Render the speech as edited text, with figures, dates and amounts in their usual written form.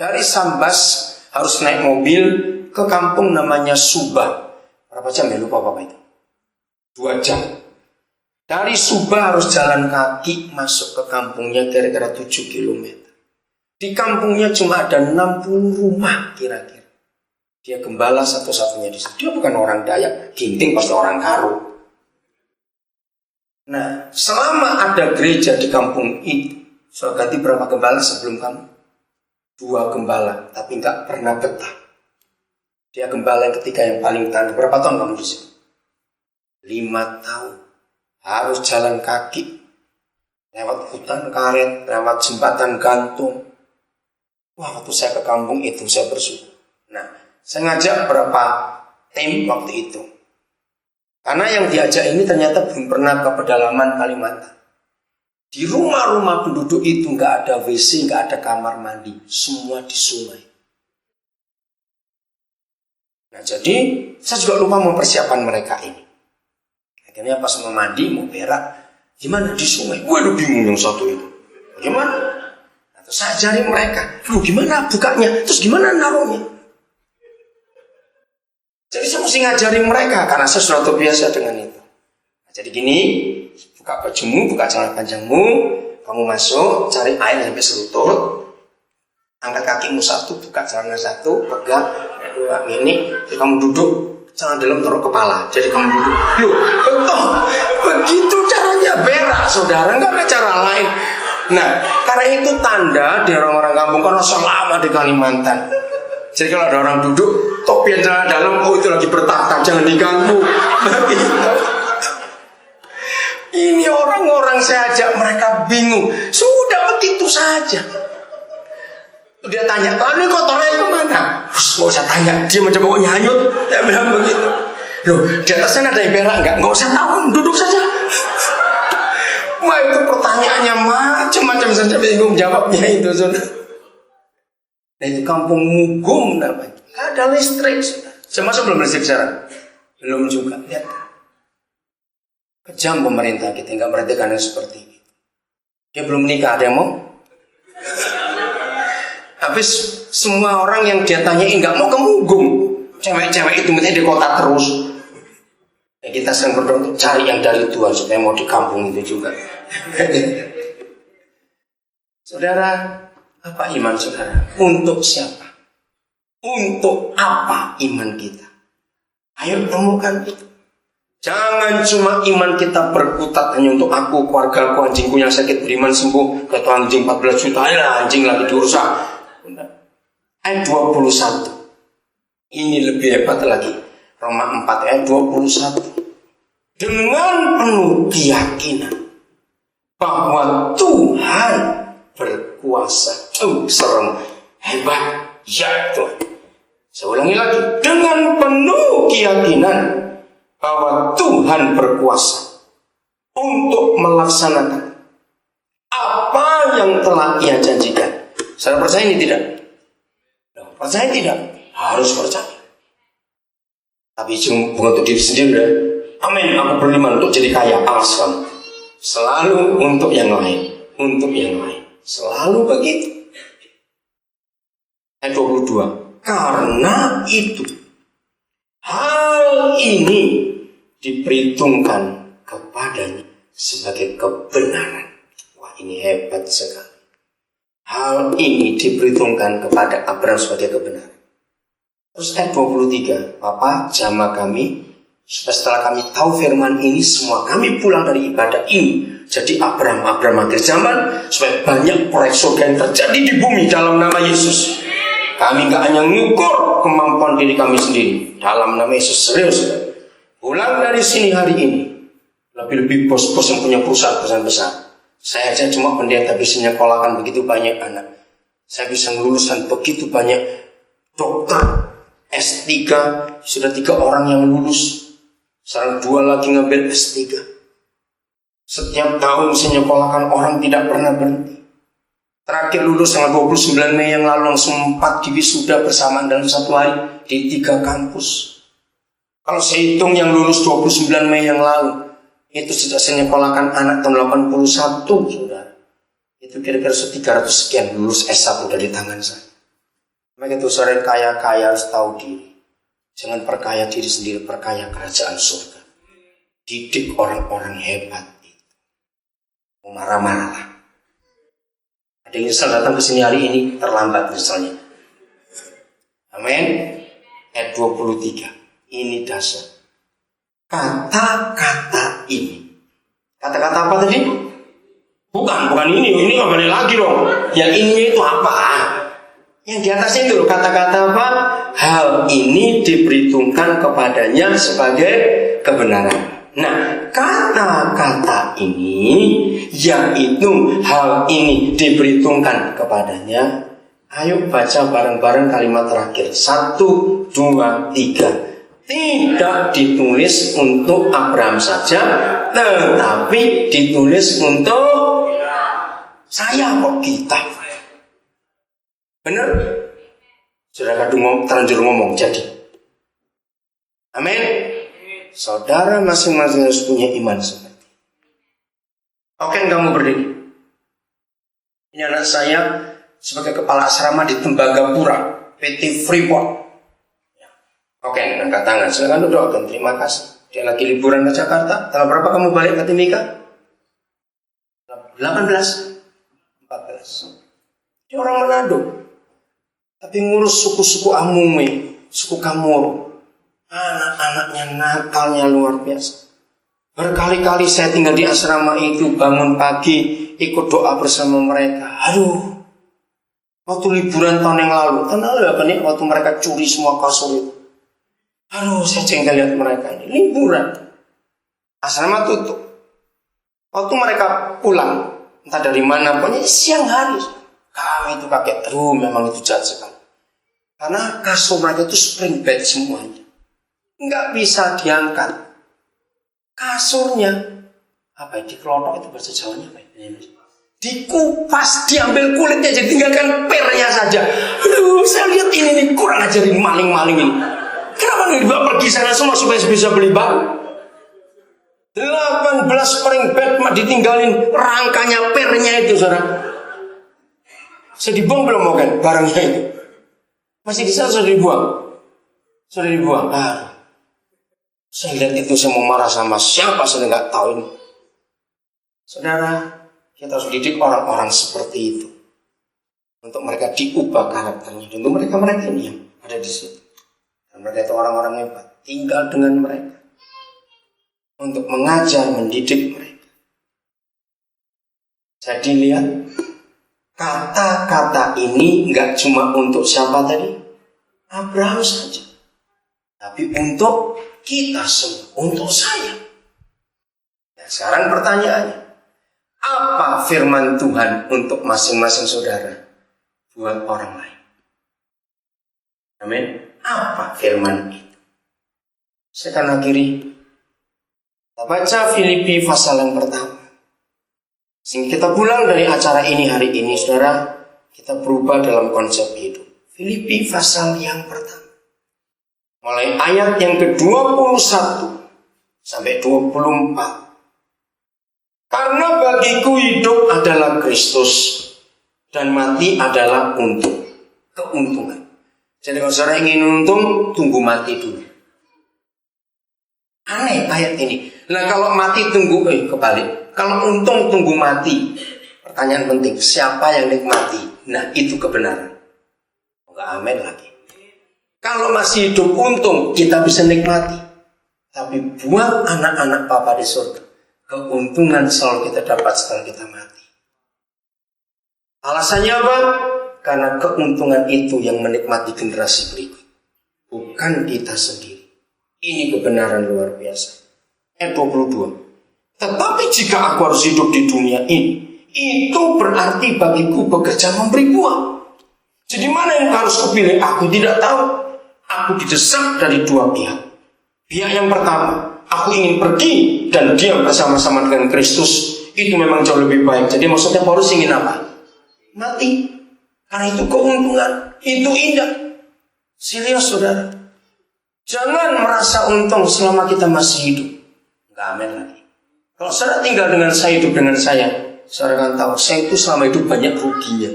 Dari Sambas harus naik mobil ke kampung namanya Subah. Berapa jam ya, lupa Bapak itu? 2 jam. Dari Subah harus jalan kaki masuk ke kampungnya kira-kira 7 km. Di kampungnya cuma ada 60 rumah kira-kira. Dia gembala satu-satunya di situ. Dia bukan orang Dayak, Ginting pasti orang Karo. Nah, selama ada gereja di kampung itu, sudah ganti berapa gembala sebelum kamu? 2 gembala, tapi nggak pernah betah. Dia gembala yang ketiga yang paling tahan. Berapa tahun kamu di situ? 5 tahun. Harus jalan kaki, lewat hutan karet, lewat jembatan gantung. Wah, waktu saya ke kampung itu saya bersyukur. Nah, saya ngajak berapa tim waktu itu. Karena yang diajak ini ternyata belum pernah ke pedalaman Kalimantan. Di rumah-rumah penduduk itu nggak ada WC, nggak ada kamar mandi, semua di sungai. Nah, jadi saya juga lupa mempersiapkan mereka ini. Akhirnya pas mau mandi, mau berak, gimana di sungai? Waduh, bingung yang satu itu. Gimana? Nah, terus saya ajari mereka, gimana bukanya? Terus gimana naruhnya? Jadi saya mesti ngajarin mereka karena saya sudah terbiasa dengan itu. Nah, jadi gini, buka bajumu, buka celana panjangmu, kamu masuk, cari air sampai selutut, angkat kakimu satu, buka celana satu, pegang, 2 ini, jadi kamu duduk, celana dalam taruh kepala, jadi kamu duduk. Loh, betul, begitu caranya berak, saudara, nggak ada cara lain. Nah, karena itu tanda di orang-orang kampung kan selama di Kalimantan. Jadi kalau ada orang duduk, topi yang celana dalam, oh itu lagi bertahta, jangan diganggu. Ini orang-orang saya ajak mereka bingung. Sudah begitu saja. Dia tanya, lalu kotornya kemana? Gak usah tanya, dia macam baunya hanyut. Dia bilang begitu. Loh, di atasnya ada yang berak enggak? Gak usah tahu, duduk saja. Wah, itu pertanyaannya macam-macam saja, bingung jawabnya itu, saudara. Nah, itu kampung Mugum namanya. Gak ada listrik, saudara. Semasa belum listrik sekarang? Belum juga, lihat. Kejam pemerintah kita, nggak perhatikan yang seperti itu. Dia belum menikah, ada yang mau? Habis semua orang yang dia tanyain nggak mau ke Mugum. Cewek-cewek itu mesti di kota terus. Ya, kita sering berdoa untuk cari yang dari Tuhan supaya mau di kampung itu juga. Saudara, apa iman saudara? Untuk siapa? Untuk apa iman kita? Ayo temukan itu. Jangan cuma iman kita berkutat hanya untuk aku, keluarga aku, anjingku yang sakit beriman sembuh. Kata anjing 14 juta, ya anjing lagi diurusah. Ayat 21. Ini lebih hebat lagi. Roma 4 ayat 21. Dengan penuh keyakinan bahwa Tuhan berkuasa. Serem, hebat, ya Tuhan. Saya ulangi lagi. Dengan penuh keyakinan bahwa Tuhan berkuasa untuk melaksanakan apa yang telah Ia janjikan. Saya percaya ini tidak? Percaya tidak? Harus percaya. Tapi bukan untuk diri sendiri. Amin. Aku beriman untuk jadi kaya. Awas kamu. Selalu untuk yang lain. Untuk yang lain. Selalu begitu. Ayat 22. Karena itu hal ini diperhitungkan kepadanya sebagai kebenaran. Wah, ini hebat sekali. Hal ini diperhitungkan kepada Abraham sebagai kebenaran. Terus ayat 23. Bapak, jamah kami, setelah kami tahu firman ini, semua kami pulang dari ibadah ini. Jadi Abraham akhir zaman, supaya banyak proyek surga yang terjadi di bumi dalam nama Yesus. Kami gak hanya ngukur kemampuan diri kami sendiri dalam nama Yesus. Serius. Pulang dari sini hari ini, lebih-lebih bos-bos yang punya perusahaan-perusahaan besar. Saya aja cuma pendeta bisa nyekolahkan begitu banyak anak. Saya bisa ngeluluskan begitu banyak dokter S3. Sudah 3 orang yang lulus. Sekarang 2 lagi ngambil S3. Setiap tahun saya nyekolahkan orang tidak pernah berhenti. Terakhir lulus tanggal 29 Mei yang lalu langsung 4 wisuda bersamaan dalam 1 hari di 3 kampus. Kalau saya hitung yang lulus 29 Mei yang lalu, itu sudah saya nyekolahkan anak tahun 81, saudara. Itu kira-kira 300 sekian lulus S1 dari tangan saya. Maka itu saudara kaya-kaya harus tahu diri. Jangan perkaya diri sendiri, perkaya kerajaan surga. Didik orang-orang hebat itu. Marah-marah. Ada yang nyesal datang ke sini hari ini, terlambat misalnya. Amin. Ayat 23. Ini dasar. Kata-kata ini. Kata-kata apa tadi? Bukan ini kembali lagi dong. Yang ininya itu apa? Yang di atasnya itu kata-kata apa? Hal ini diperhitungkan kepadanya sebagai kebenaran. Nah, kata-kata ini, yaitu hal ini diperhitungkan kepadanya. Ayo baca bareng-bareng kalimat terakhir. 1, 2, 3. Tidak ditulis untuk Abraham saja, tetapi ditulis untuk saya kok kita. Benar? Saudara kadung terlanjur ngomong jadi. Amin. Saudara masing-masing harus punya iman seperti itu. Oke, kamu berdiri. Ini anak saya sebagai kepala asrama di Tembagapura, PT Freeport. Oke, angkat tangan. Silakan doakan. Terima kasih. Dia lagi liburan ke Jakarta. Tanggal berapa kamu balik ke Timika? 18, 14. Dia orang Manado. Tapi ngurus suku-suku Amume, suku Kamoro. Anak-anaknya nakalnya luar biasa. Berkali-kali saya tinggal di asrama itu, bangun pagi, ikut doa bersama mereka. Aduh, waktu liburan tahun yang lalu, waktu mereka curi semua kasur itu. Aduh, saya jengkel lihat mereka ini liburan. Asrama tutup. Waktu mereka pulang, entah dari mana, pokoknya siang hari. Kami itu kaget, memang itu jahat sekali. Karena kasur mereka itu spring bed semuanya. Nggak bisa diangkat. Kasurnya, dikelotok itu bahasa Jawanya apa ya? Dikupas, diambil kulitnya, jadi tinggalkan pernya saja. Aduh, saya lihat ini nih, kurang ajarin maling-maling ini. Kenapa nih dibawa pergi sana semua supaya bisa beli baru? 18 spring bed ditinggalin rangkanya pernya itu, saudara. Sudah dibuang belum mau kan barangnya itu? Masih di sana sudah dibuang. Sudah dibuang. Saya lihat itu saya mau marah sama siapa saya nggak tahu ini. Saudara, kita harus didik orang-orang seperti itu. Untuk mereka diubah karakternya. Untuk mereka ini yang ada di situ. Dan mereka itu orang-orang hebat. Tinggal dengan mereka. Untuk mengajar, mendidik mereka. Jadi lihat. Kata-kata ini nggak cuma untuk siapa tadi? Abraham saja. Tapi untuk kita semua. Untuk saya. Nah, sekarang pertanyaannya. Apa firman Tuhan untuk masing-masing saudara? Buat orang lain. Amin. Apa firman itu? Saya akan akhiri. Kita baca Filipi pasal yang pertama. Sehingga kita pulang dari acara ini hari ini, saudara, kita berubah dalam konsep hidup. Filipi pasal yang pertama. Mulai ayat yang ke-21 sampai 24. Karena bagiku hidup adalah Kristus dan mati adalah untuk keuntungan. Jadi kalau saudara ingin untung, tunggu mati dulu. Aneh ayat ini. Nah kalau mati tunggu, kebalik. Kalau untung tunggu mati. Pertanyaan penting, siapa yang nikmati? Nah itu kebenaran. Enggak amin lagi. Kalau masih hidup untung, kita bisa nikmati. Tapi buat anak-anak Bapa di surga, keuntungan selalu kita dapat setelah kita mati. Alasannya apa? Karena keuntungan itu yang menikmati generasi berikut. Bukan kita sendiri. Ini kebenaran luar biasa. Ayat 22. Tetapi jika aku harus hidup di dunia ini, itu berarti bagiku bekerja memberi buah. Jadi mana yang harus kupilih? Aku tidak tahu. Aku didesak dari dua pihak. Pihak yang pertama, aku ingin pergi dan diam bersama-sama dengan Kristus. Itu memang jauh lebih baik. Jadi maksudnya Paulus ingin apa? Mati. Karena itu keuntungan. Itu indah. Serius saudara. Jangan merasa untung selama kita masih hidup. Enggak amin lagi. Kalau saudara tinggal dengan saya, hidup dengan saya, saudara akan tahu, saya itu selama hidup banyak ruginya.